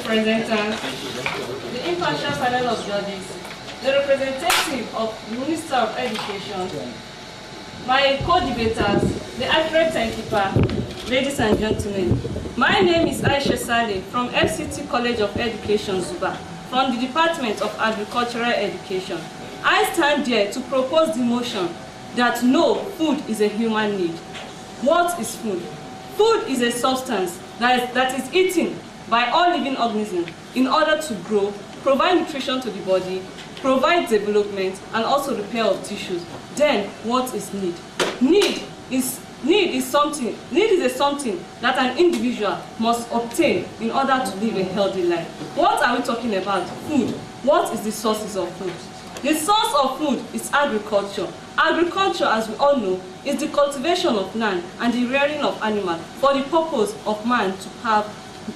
representants, the impartial panel of judges, the representative of the Minister of Education, my co-debaters, the accurate timekeeper, ladies and gentlemen. My name is Aisha Saleh from FCT College of Education, Zuba, from the Department of Agricultural Education. I stand here to propose the motion that no, food is a human need. What is food? Food is a substance that is eaten by all living organisms in order to grow, provide nutrition to the body, provide development, and also repair of tissues. Then, what is need? Need is a something that an individual must obtain in order to live a healthy life. What are we talking about? Food. What is the sources of food? The source of food is agriculture. Agriculture, as we all know, is the cultivation of land and the rearing of animals for the purpose of man to have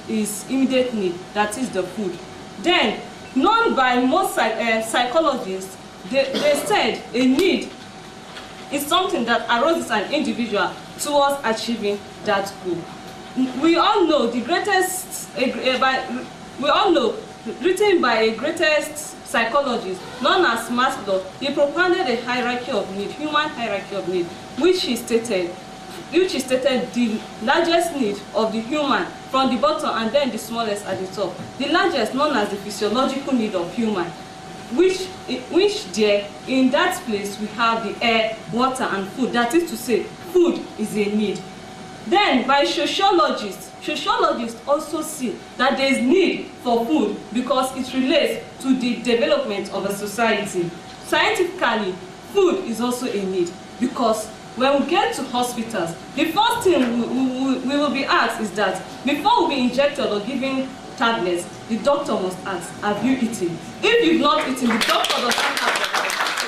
his immediate need, that is the food. Then, known by most psychologists, they said a need is something that arouses an individual towards achieving that goal. We all know written by a greatest psychologist known as Maslow. He propounded a hierarchy of need, human hierarchy of need, which he stated the largest need of the human from the bottom and then the smallest at the top. The largest, known as the physiological need of human, which there in that place we have the air, water, and food. That is to say, food is a need. Then by sociologists also see that there is need for food because it relates to the development of a society. Scientifically, food is also a need because when we get to hospitals, the first thing we will be asked is that before we be injected or given tablets, the doctor must ask, have you eaten? If you've not eaten, the doctor does not have the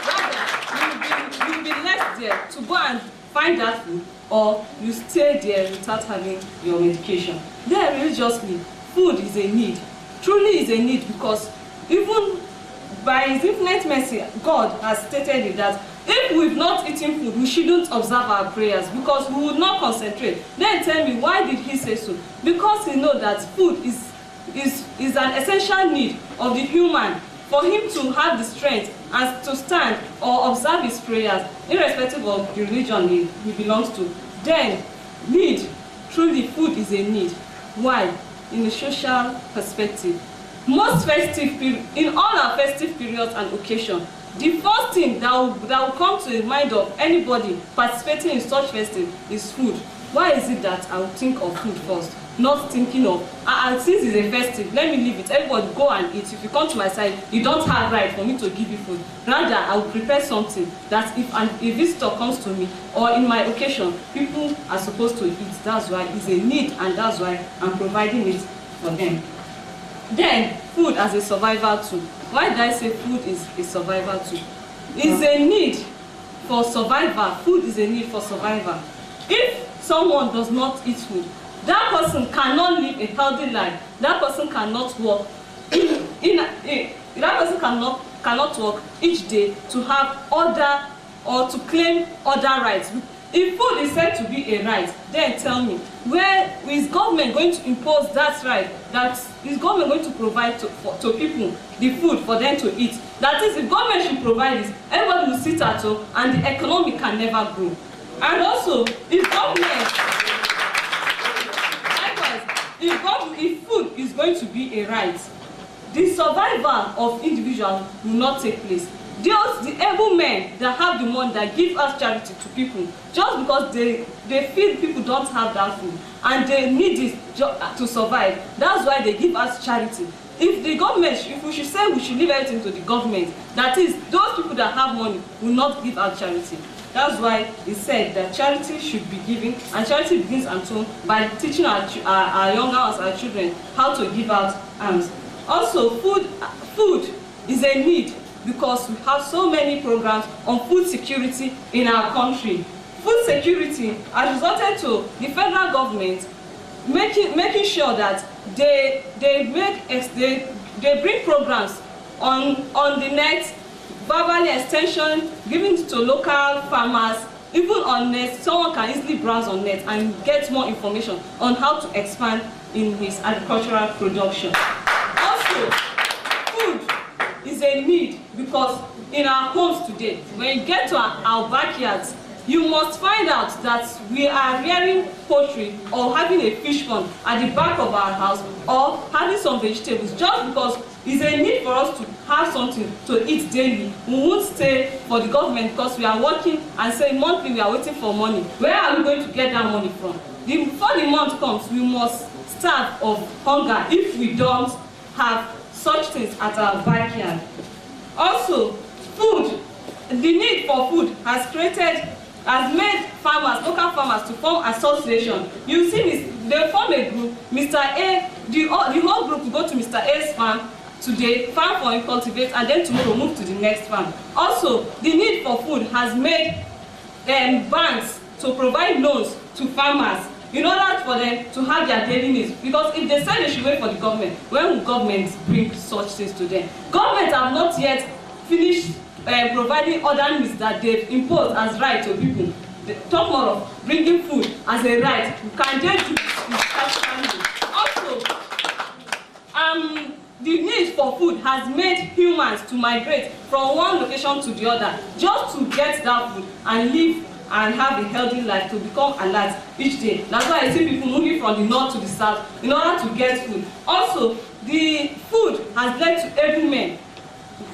right. Rather, you'll be left there to go and find that food, or you stay there without having your medication. Then religiously, food is a need. Truly is a need because even by His infinite mercy, God has stated it that if we've not eaten food, we shouldn't observe our prayers because we would not concentrate. Then tell me, why did He say so? Because He knows that food is an essential need of the human for him to have the strength and to stand or observe his prayers, irrespective of the religion he belongs to. Then, need, truly food is a need. Why? In a social perspective. Most festive in all our festive periods and occasions, the first thing that will come to the mind of anybody participating in such festive is food. Why is it that I will think of food first, not thinking of, since it's a festive, let me leave it, everybody go and eat. If you come to my side, you don't have right for me to give you food. Rather, I will prepare something that if a visitor comes to me, or in my occasion, people are supposed to eat. That's why it's a need, and that's why I'm providing it for them. Then, food as a survival tool. Why did I say food is a survival tool? It's a need for survival. Food is a need for survival. If someone does not eat food, that person cannot live a healthy life. That person cannot work. That person cannot work each day to have other or to claim other rights. If food is said to be a right, then tell me, where is government going to impose that right? That is government going to provide to people the food for them to eat? That is, if government should provide this, everybody will sit at home and the economy can never grow. And also, if food is going to be a right, the survival of individuals will not take place. The able men that have the money that give us charity to people, just because they feel people don't have that food and they need it to survive, that's why they give us charity. If the government, if we should say we should leave everything to the government, that is, those people that have money will not give out charity. That's why it said that charity should be given, and charity begins and so by teaching our young ones, our children, how to give out alms. Also, food is a need because we have so many programs on food security in our country. Food security has resulted to the federal government making sure that they bring programs on the net, verbally extension, giving to local farmers Even on net, someone can easily browse on net and get more information on how to expand in his agricultural production. Also, food is a need because in our homes today, when you get to our backyards, you must find out that we are rearing poultry or having a fish pond at the back of our house, or having some vegetables, just because it's a need for us to have something to eat daily. We won't stay for the government because we are working and say monthly we are waiting for money. Where are we going to get that money from? Before the month comes, we must starve of hunger if we don't have such things at our backyard. Also, food, the need for food has made farmers, local farmers, to form association. You see this, they form a group. Mr. A, the whole group will go to Mr. A's farm today, farm for him, cultivate, and then tomorrow move to the next farm. Also, the need for food has made banks to provide loans to farmers in order for them to have their daily needs. Because if they say they should wait for the government, when will government bring such things to them? Government have not yet finished providing other needs that they've imposed as right to people. The talk more of bringing food as a right. You can just do this. Also, the need for food has made humans to migrate from one location to the other just to get that food and live and have a healthy life, to become alert each day. That's why I see people moving from the north to the south in order to get food. Also, the food has led to able men.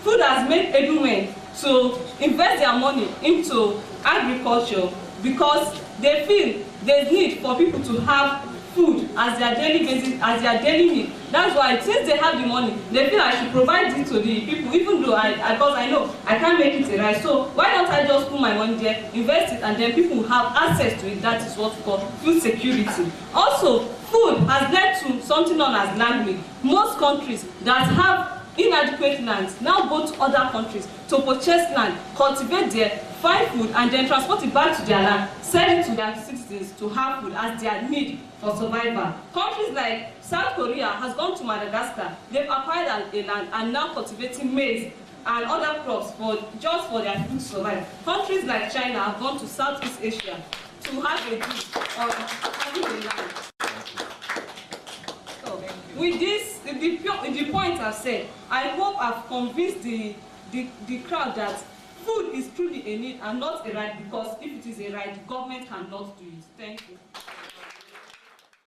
Food has made able men to invest their money into agriculture because they feel there's need for people to have food as their daily basis, as their daily need. That's why since they have the money, they feel I should provide it to the people, even though because I know I can't make it a right. So why don't I just put my money there, invest it, and then people will have access to it. That is what we call food security. Also, food has led to something known as land grab. Most countries that have inadequate lands now go to other countries to purchase land, cultivate there, find food, and then transport it back to their land, sell it to their citizens to have food as their need for survival. Countries like South Korea has gone to Madagascar. They've acquired a land and now cultivating maize and other crops just for their food to survive. Countries like China have gone to Southeast Asia to have a deal on having a land. With this, the point I've said, I hope I've convinced the crowd that food is truly a need and not a right, because if it is a right, the government cannot do it. Thank you.